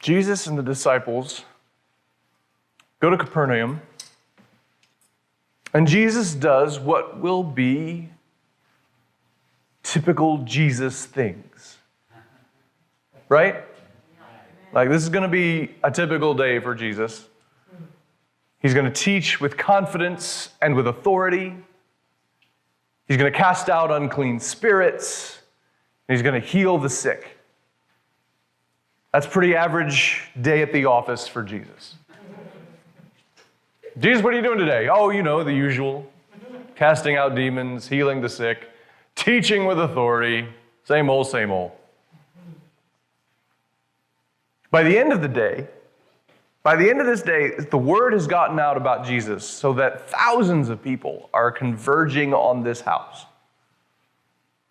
Jesus and the disciples go to Capernaum, and Jesus does what will be typical Jesus things. Right? Like, this is going to be a typical day for Jesus. He's going to teach with confidence and with authority. He's going to cast out unclean spirits. And he's going to heal the sick. That's pretty average day at the office for Jesus. Jesus, what are you doing today? Oh, you know, the usual. Casting out demons, healing the sick, teaching with authority. Same old, same old. By the end of this day, the word has gotten out about Jesus so that thousands of people are converging on this house.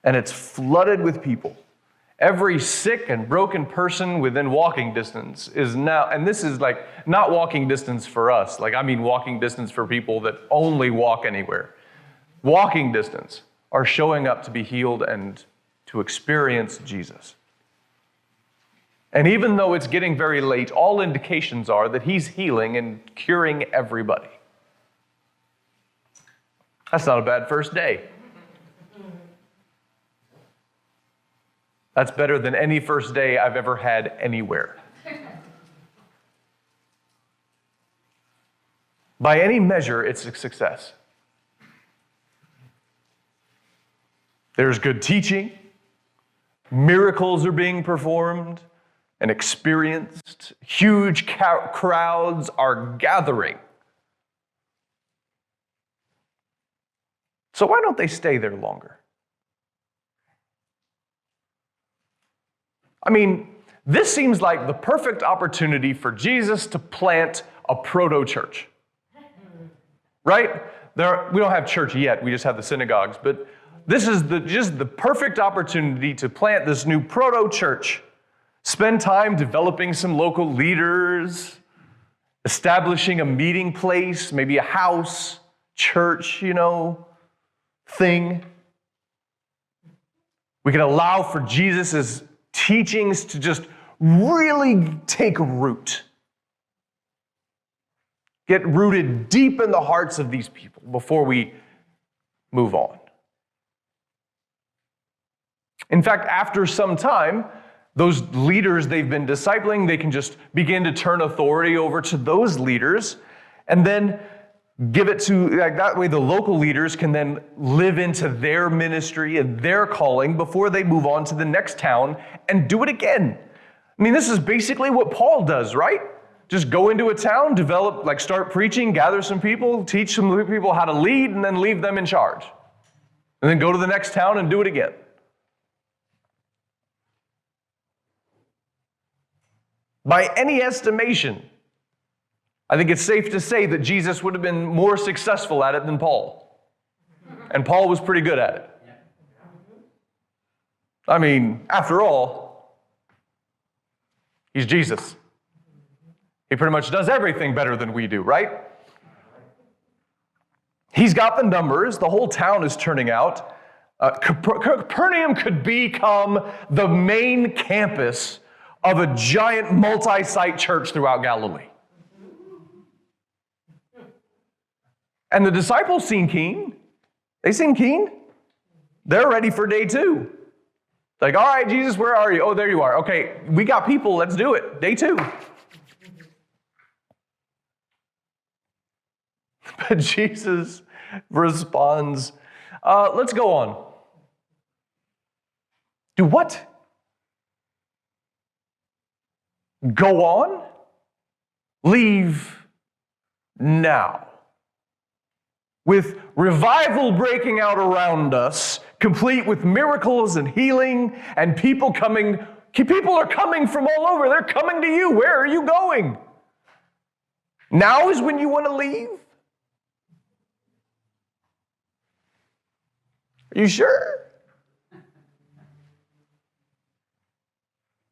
And it's flooded with people. Every sick and broken person within walking distance is now, and this is like not walking distance for us, like I mean walking distance for people that only walk anywhere. Walking distance are showing up to be healed and to experience Jesus. And even though it's getting very late, all indications are that he's healing and curing everybody. That's not a bad first day. That's better than any first day I've ever had anywhere. By any measure, it's a success. There's good teaching. Miracles are being performed and experienced. Huge crowds are gathering. So why don't they stay there longer? I mean, this seems like the perfect opportunity for Jesus to plant a proto-church. Right? We don't have church yet, we just have the synagogues, but this is just the perfect opportunity to plant this new proto-church. Spend time developing some local leaders, establishing a meeting place, maybe a house, church, thing. We can allow for Jesus' teachings to just really take root. Get rooted deep in the hearts of these people before we move on. In fact, after some time, those leaders they've been discipling, they can just begin to turn authority over to those leaders and then give it to, like that way the local leaders can then live into their ministry and their calling before they move on to the next town and do it again. I mean, this is basically what Paul does, right? Just go into a town, start preaching, gather some people, teach some people how to lead, and then leave them in charge. And then go to the next town and do it again. By any estimation, I think it's safe to say that Jesus would have been more successful at it than Paul. And Paul was pretty good at it. I mean, after all, he's Jesus. He pretty much does everything better than we do, right? He's got the numbers. The whole town is turning out. Capernaum could become the main campus of a giant multi-site church throughout Galilee. And the disciples seem keen. They seem keen. They're ready for day 2. Like, all right, Jesus, where are you? Oh, there you are. Okay, we got people. Let's do it. Day 2. But Jesus responds, let's go on. Do what? Go on? Leave now. With revival breaking out around us, complete with miracles and healing, and people are coming from all over. They're coming to you. Where are you going? Now is when you want to leave? Are you sure?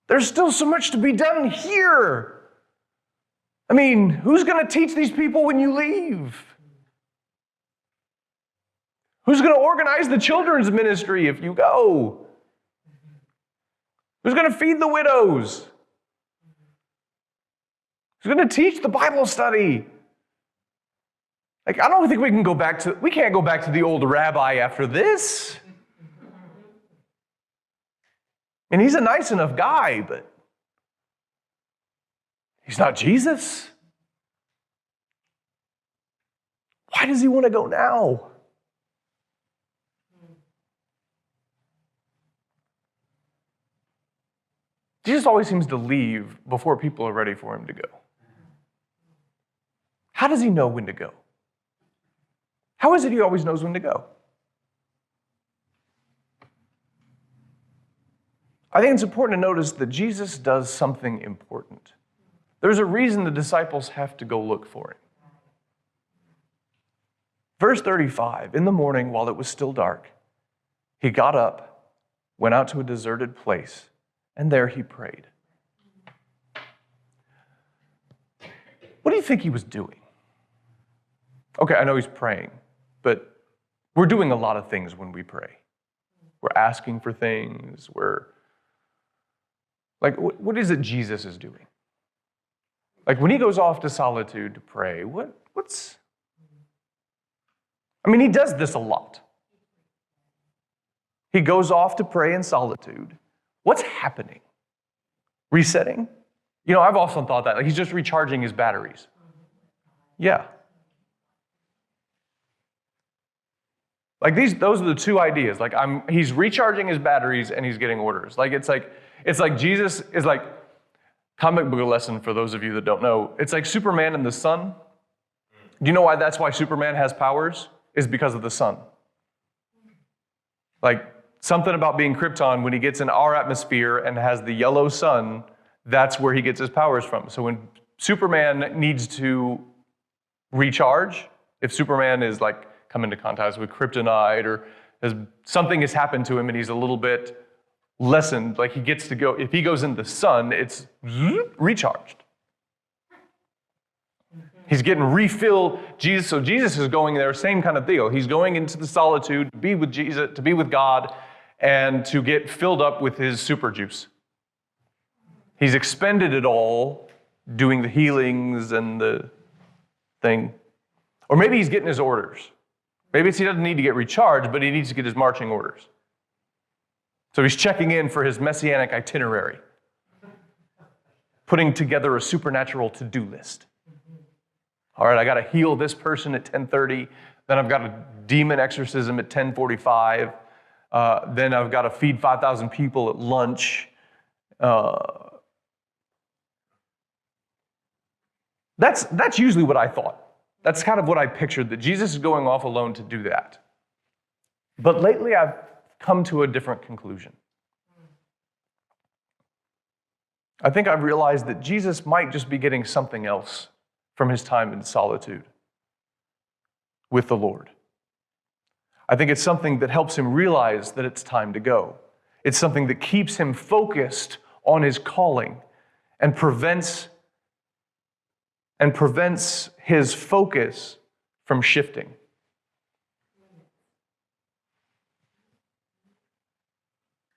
There's still so much to be done here. I mean, who's going to teach these people when you leave? Who's going to organize the children's ministry if you go? Who's going to feed the widows? He's going to teach the Bible study. Like, I don't think we can't go back to the old rabbi after this. And he's a nice enough guy, but he's not Jesus. Why does he want to go now? Jesus always seems to leave before people are ready for him to go. How does he know when to go? How is it he always knows when to go? I think it's important to notice that Jesus does something important. There's a reason the disciples have to go look for him. Verse 35, in the morning while it was still dark, he got up, went out to a deserted place, and there he prayed. What do you think he was doing? Okay, I know he's praying, but we're doing a lot of things when we pray. We're asking for things. What is it Jesus is doing? Like when he goes off to solitude to pray, he does this a lot. He goes off to pray in solitude. What's happening? Resetting? I've often thought that. Like he's just recharging his batteries. Yeah. Like those are the two ideas. Like he's recharging his batteries and he's getting orders. It's like Jesus is like, comic book lesson for those of you that don't know. It's like Superman and the sun. Do you know that's why Superman has powers? Is because of the sun. Like something about being Krypton, when he gets in our atmosphere and has the yellow sun, that's where he gets his powers from. So when Superman needs to recharge, if Superman is like come into contact with kryptonite or something has happened to him and he's a little bit lessened, like he gets to go, if he goes in the sun, it's recharged. He's getting refilled. So Jesus is going there, same kind of deal. He's going into the solitude to be with Jesus, to be with God, and to get filled up with his super juice. He's expended it all doing the healings and the thing. Or maybe he's getting his orders. Maybe he doesn't need to get recharged, but he needs to get his marching orders. So he's checking in for his messianic itinerary, putting together a supernatural to-do list. All right, I got to heal this person at 10:30. Then I've got a demon exorcism at 10:45. Then I've got to feed 5,000 people at lunch. That's usually what I thought. That's kind of what I pictured, that Jesus is going off alone to do that. But lately I've come to a different conclusion. I think I've realized that Jesus might just be getting something else from his time in solitude with the Lord. I think it's something that helps him realize that it's time to go. It's something that keeps him focused on his calling and prevents his focus from shifting.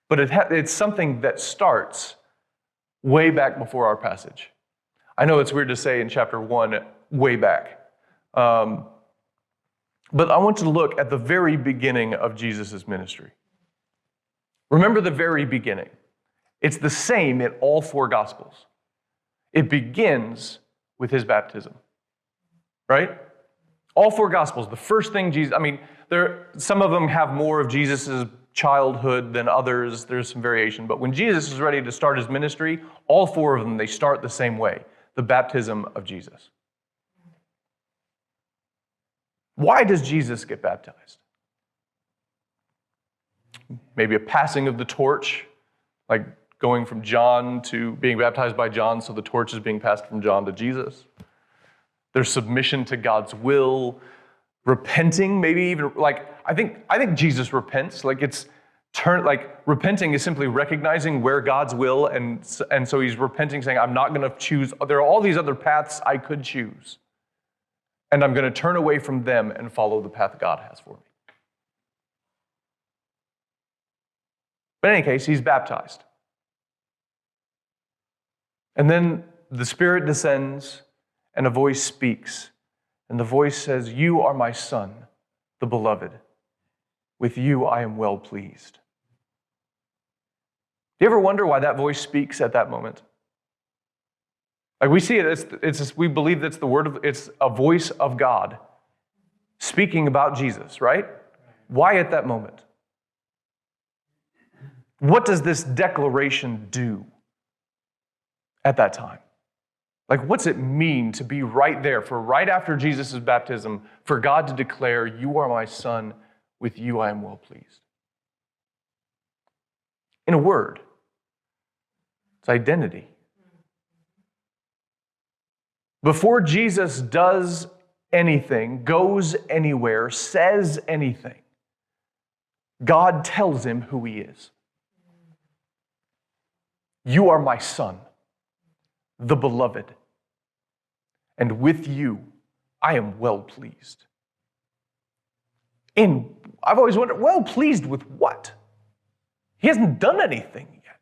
But it's something that starts way back before our passage. I know it's weird to say in chapter 1, way back. But I want you to look at the very beginning of Jesus' ministry. Remember the very beginning. It's the same in all four Gospels. It begins with his baptism, right? All four Gospels, the first thing Jesus, some of them have more of Jesus' childhood than others. There's some variation. But when Jesus is ready to start his ministry, all four of them, they start the same way, the baptism of Jesus. Why does Jesus get baptized? Maybe a passing of the torch, like going from John to being baptized by John, so the torch is being passed from John to Jesus. There's submission to God's will, repenting, maybe even I think Jesus repents. Repenting is simply recognizing where God's will, and so he's repenting, saying, I'm not going to choose. There are all these other paths I could choose, and I'm going to turn away from them and follow the path God has for me. But in any case, he's baptized. And then the Spirit descends and a voice speaks. And the voice says, "You are my Son, the beloved. With you I am well pleased." Do you ever wonder why that voice speaks at that moment? Like we see it, we believe it's it's a voice of God speaking about Jesus, right? Why at that moment? What does this declaration do at that time? Like, what's it mean to be right there, for right after Jesus' baptism, for God to declare, "You are my Son, with you I am well pleased"? In a word, it's identity. Before Jesus does anything, goes anywhere, says anything, God tells him who he is. "You are my Son, the beloved, and with you I am well pleased." And I've always wondered, well pleased with what? He hasn't done anything yet.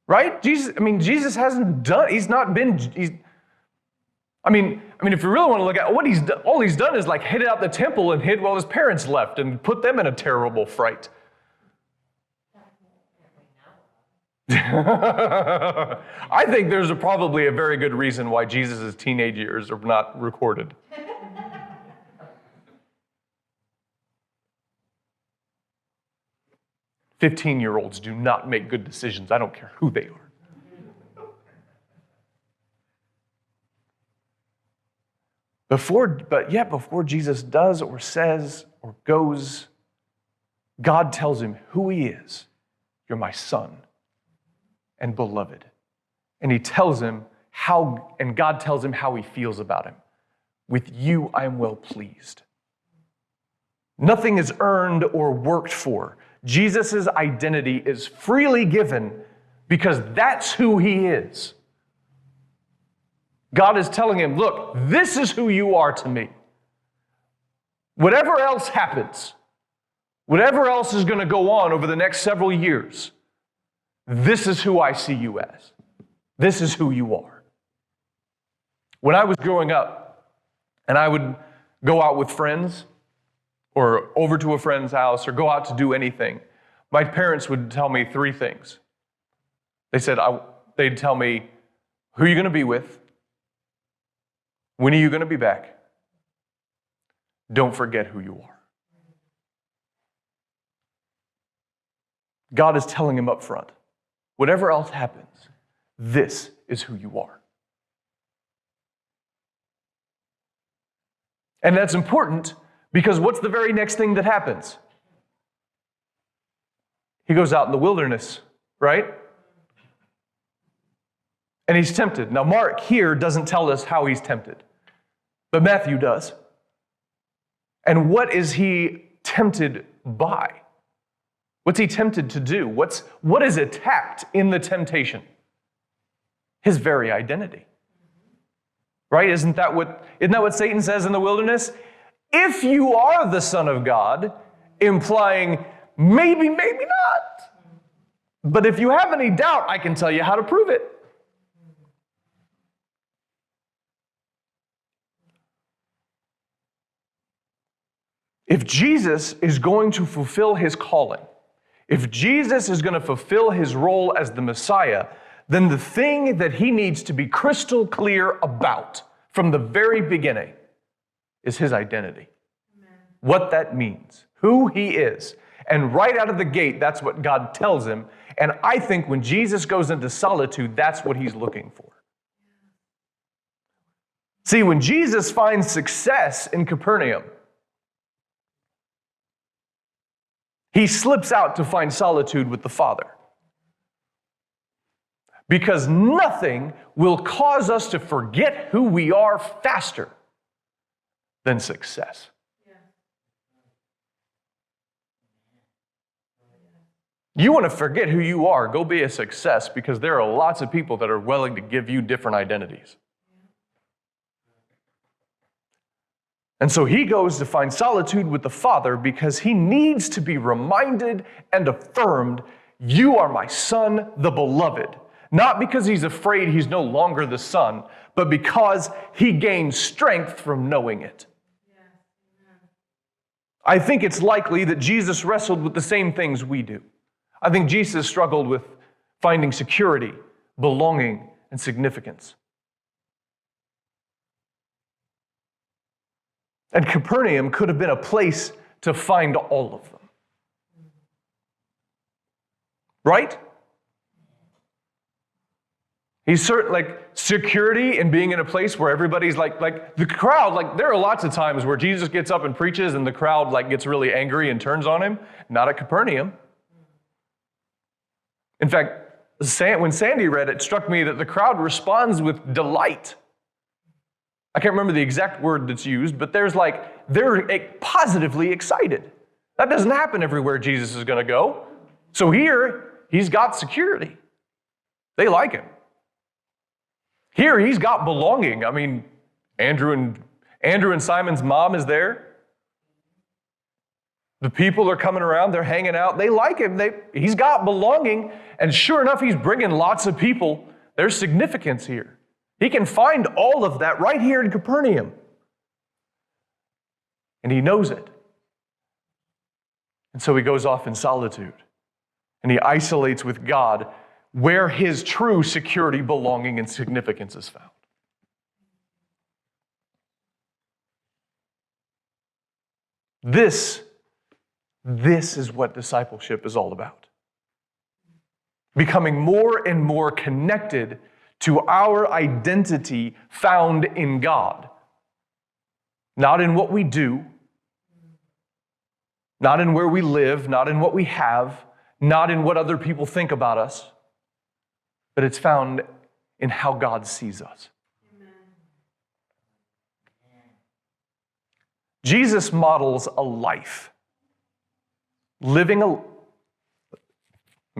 Right? Jesus hasn't done, if you really want to look at what he's done, all he's done is like hid out the temple and hid while his parents left and put them in a terrible fright. I think there's probably a very good reason why Jesus' teenage years are not recorded. "15-year-olds do not make good decisions. I don't care who they are." Before Jesus does or says or goes, God tells him who he is. "You're my Son and beloved." And God tells him how he feels about him. "With you I am well pleased." Nothing is earned or worked for. Jesus' identity is freely given because that's who he is. God is telling him, "Look, this is who you are to me. Whatever else happens, whatever else is going to go on over the next several years, this is who I see you as. This is who you are." When I was growing up, and I would go out with friends, or over to a friend's house, or go out to do anything, my parents would tell me three things. They'd tell me, "Who are you going to be with? When are you going to be back? Don't forget who you are." God is telling him up front, whatever else happens, this is who you are. And that's important because what's the very next thing that happens? He goes out in the wilderness, right? And he's tempted. Now, Mark here doesn't tell us how he's tempted, but Matthew does. And what is he tempted by? What's he tempted to do? What is attacked in the temptation? His very identity. Right? Isn't that what Satan says in the wilderness? "If you are the Son of God," implying maybe, maybe not. But if you have any doubt, I can tell you how to prove it. If Jesus is going to fulfill his calling, if Jesus is going to fulfill his role as the Messiah, then the thing that he needs to be crystal clear about from the very beginning is his identity. Amen. What that means, who he is. And right out of the gate, that's what God tells him. And I think when Jesus goes into solitude, that's what he's looking for. See, when Jesus finds success in Capernaum, he slips out to find solitude with the Father. Because nothing will cause us to forget who we are faster than success. You want to forget who you are, go be a success, because there are lots of people that are willing to give you different identities. And so he goes to find solitude with the Father because he needs to be reminded and affirmed, you are my Son, the beloved. Not because he's afraid he's no longer the Son, but because he gains strength from knowing it. I think it's likely that Jesus wrestled with the same things we do. I think Jesus struggled with finding security, belonging, and significance. And Capernaum could have been a place to find all of them. Right? He's certain, like, security and being in a place where everybody's like the crowd, like, there are lots of times where Jesus gets up and preaches and the crowd, like, gets really angry and turns on him. Not at Capernaum. In fact, when Sandy read it, it struck me that the crowd responds with delight. I can't remember the exact word that's used, but they're positively excited. That doesn't happen everywhere Jesus is going to go. So here, he's got security. They like him. Here, he's got belonging. I mean, Andrew and Simon's mom is there. The people are coming around. They're hanging out. They like him. He's got belonging. And sure enough, he's bringing lots of people. There's significance here. He can find all of that right here in Capernaum. And he knows it. And so he goes off in solitude. And he isolates with God where his true security, belonging, and significance is found. This is what discipleship is all about. Becoming more and more connected to our identity found in God. Not in what we do, not in where we live, not in what we have, not in what other people think about us, but it's found in how God sees us. Amen. Jesus models a life. Let me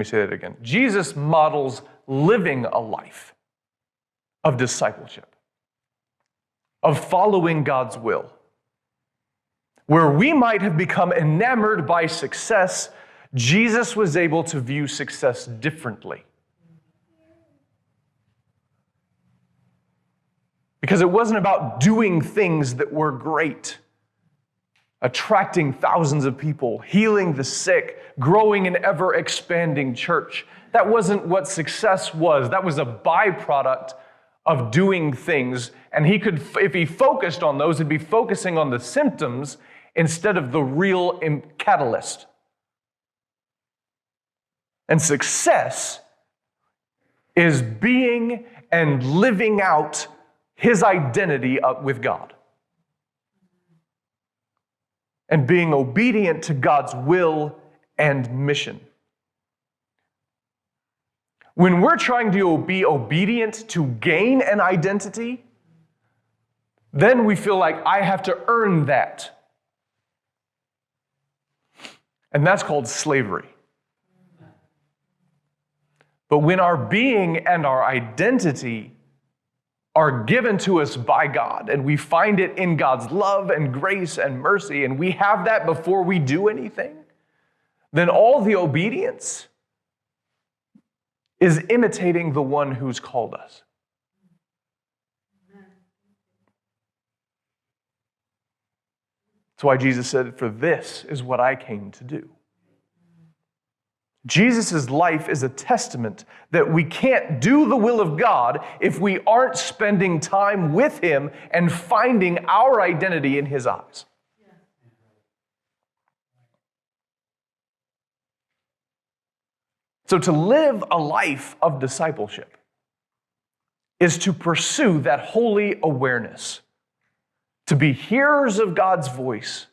say that again. Jesus models living a life of discipleship, of following God's will. Where we might have become enamored by success, Jesus was able to view success differently. Because it wasn't about doing things that were great, attracting thousands of people, healing the sick, growing an ever-expanding church. That wasn't what success was. That was a byproduct of doing things. And he could, if he focused on those, he'd be focusing on the symptoms instead of the real catalyst. And success is being and living out his identity with God. And being obedient to God's will and mission. When we're trying to be obedient to gain an identity, then we feel like I have to earn that. And that's called slavery. But when our being and our identity are given to us by God, and we find it in God's love and grace and mercy, and we have that before we do anything, then all the obedience is imitating the one who's called us. That's why Jesus said, "For this is what I came to do." Jesus' life is a testament that we can't do the will of God if we aren't spending time with him and finding our identity in his eyes. So to live a life of discipleship is to pursue that holy awareness, to be hearers of God's voice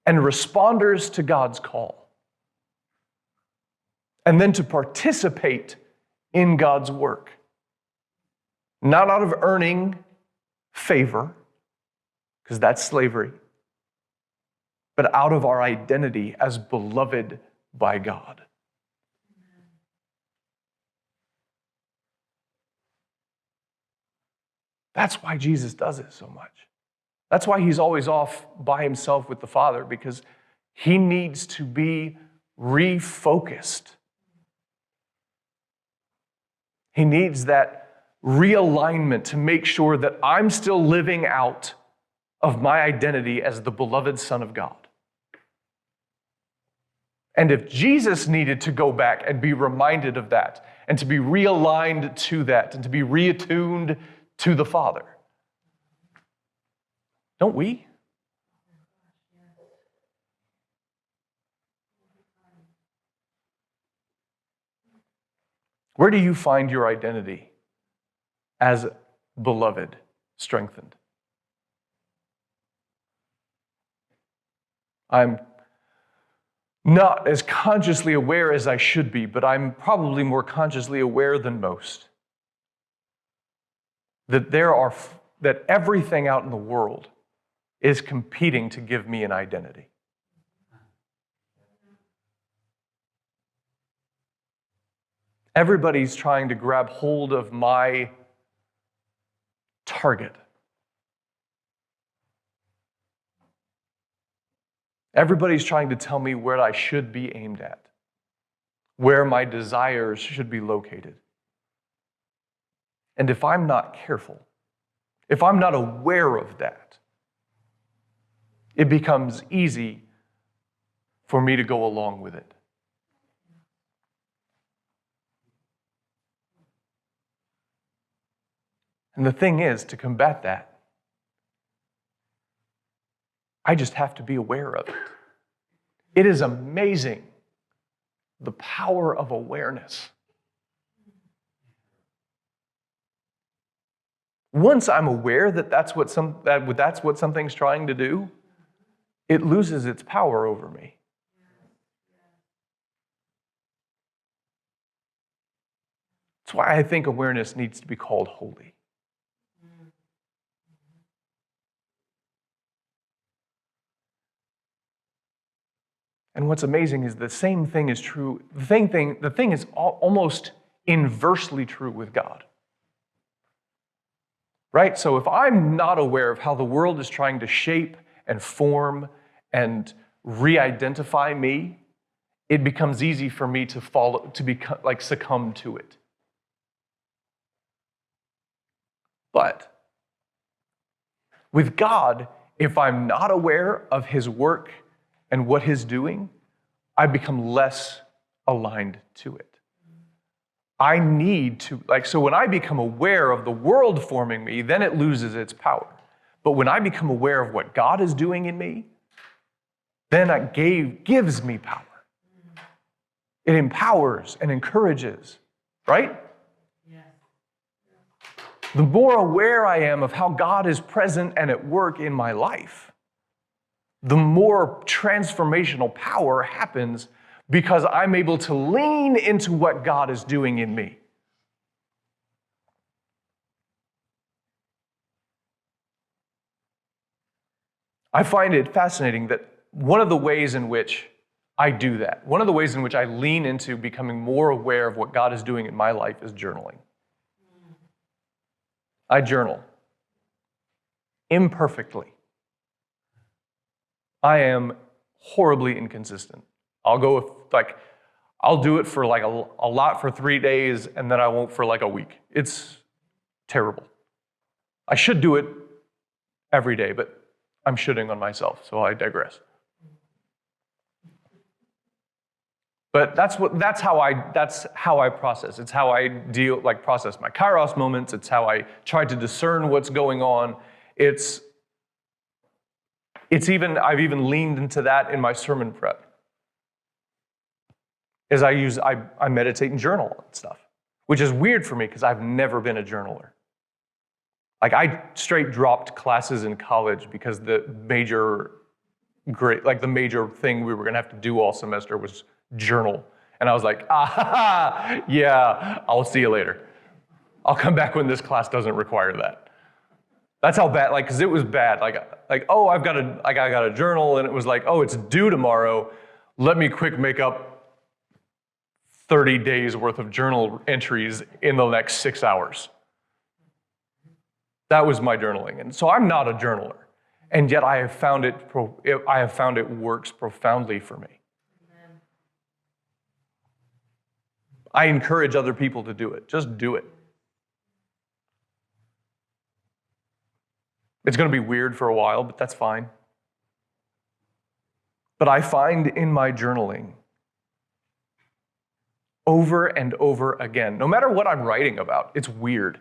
and responders to God's call. And then to participate in God's work. Not out of earning favor, because that's slavery, but out of our identity as beloved by God. That's why Jesus does it so much. That's why he's always off by himself with the Father, because he needs to be refocused. He needs that realignment to make sure that I'm still living out of my identity as the beloved Son of God. And if Jesus needed to go back and be reminded of that, and to be realigned to that, and to be reattuned to the Father, don't we? Where do you find your identity as beloved strengthened? I'm not as consciously aware as I should be, but I'm probably more consciously aware than most that that everything out in the world is competing to give me an identity. Everybody's trying to grab hold of my target. Everybody's trying to tell me where I should be aimed at, where my desires should be located. And if I'm not careful, if I'm not aware of that, it becomes easy for me to go along with it. And the thing is, to combat that, I just have to be aware of it. It is amazing, the power of awareness. Once I'm aware that that's what something's trying to do, it loses its power over me. That's why I think awareness needs to be called holy. And what's amazing is the same thing is true. The thing is almost inversely true with God. Right? So if I'm not aware of how the world is trying to shape and form and re-identify me, it becomes easy for me to succumb to it. But with God, if I'm not aware of his work and what he's doing, I become less aligned to it. I need to, so when I become aware of the world forming me, then it loses its power. But when I become aware of what God is doing in me, then it gives me power. It empowers and encourages, right? The more aware I am of how God is present and at work in my life, the more transformational power happens because I'm able to lean into what God is doing in me. I find it fascinating that one of the ways in which I do that, one of the ways in which I lean into becoming more aware of what God is doing in my life is journaling. I journal imperfectly. I am horribly inconsistent. I'll do it for a lot for 3 days, and then I won't for a week. It's terrible. I should do it every day, but I'm shitting on myself, so I digress. But that's how I process. It's how I process my kairos moments. It's how I try to discern what's going on. I've even leaned into that in my sermon prep. As I meditate and journal and stuff, which is weird for me because I've never been a journaler. I straight dropped classes in college because the major thing we were gonna have to do all semester was journal. And I was like, yeah, I'll see you later. I'll come back when this class doesn't require that. That's how bad, because it was bad. I got a journal, and it was it's due tomorrow. Let me quick make up 30 days worth of journal entries in the next 6 hours. That was my journaling. And so I'm not a journaler. And yet I have found it works profoundly for me. Amen. I encourage other people to do it. Just do it. It's going to be weird for a while, but that's fine. But I find in my journaling, over and over again, no matter what I'm writing about, it's weird.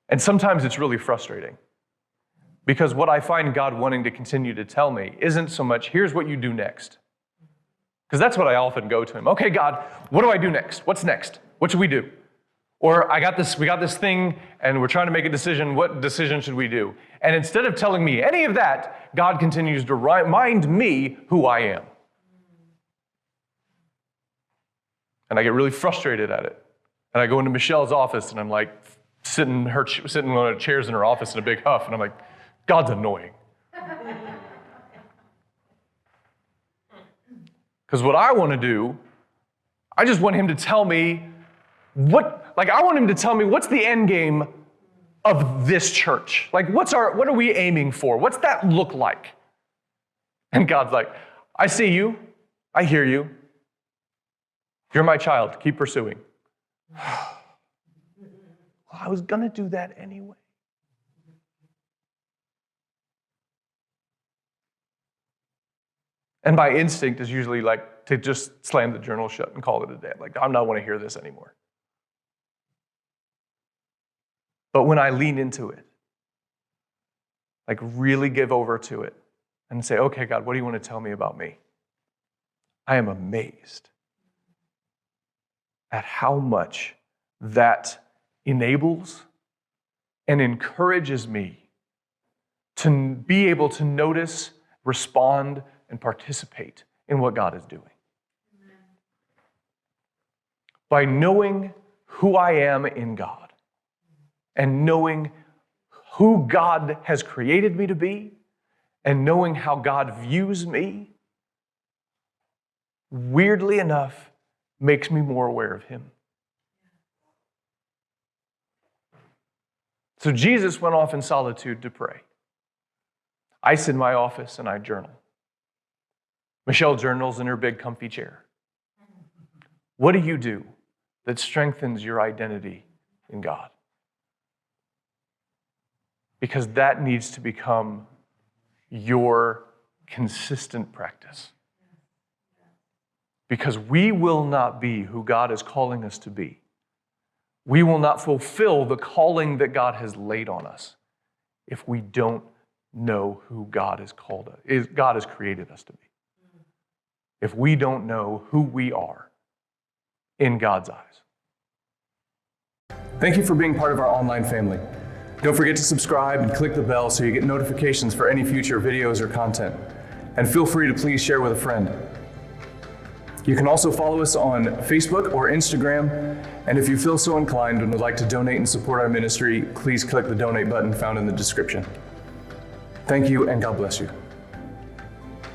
And sometimes it's really frustrating. Because what I find God wanting to continue to tell me isn't so much, here's what you do next. Because that's what I often go to him. Okay, God, what do I do next? What's next? What should we do? Or we got this thing and we're trying to make a decision. What decision should we do? And instead of telling me any of that, God continues to remind me who I am. And I get really frustrated at it. And I go into Michelle's office and I'm like sitting in one of the chairs in her office in a big huff. And I'm like, God's annoying. Because what I want to do, I just want him to tell me I want him to tell me what's the end game of this church. Like, what are we aiming for? What's that look like? And God's like, I see you. I hear you. You're my child. Keep pursuing. Well, I was going to do that anyway. And my instinct is usually like to just slam the journal shut and call it a day. Like, I don't want to hear this anymore. But when I lean into it, like really give over to it and say, okay, God, what do you want to tell me about me? I am amazed at how much that enables and encourages me to be able to notice, respond, and participate in what God is doing. Amen. By knowing who I am in God and knowing who God has created me to be and knowing how God views me, weirdly enough, makes me more aware of him. So Jesus went off in solitude to pray. I sit in my office and I journal. Michelle journals in her big comfy chair. What do you do that strengthens your identity in God? Because that needs to become your consistent practice. Because we will not be who God is calling us to be. We will not fulfill the calling that God has laid on us if we don't know who God has created us to be. If we don't know who we are in God's eyes. Thank you for being part of our online family. Don't forget to subscribe and click the bell so you get notifications for any future videos or content. And feel free to please share with a friend. You can also follow us on Facebook or Instagram. And if you feel so inclined and would like to donate and support our ministry, please click the donate button found in the description. Thank you and God bless you.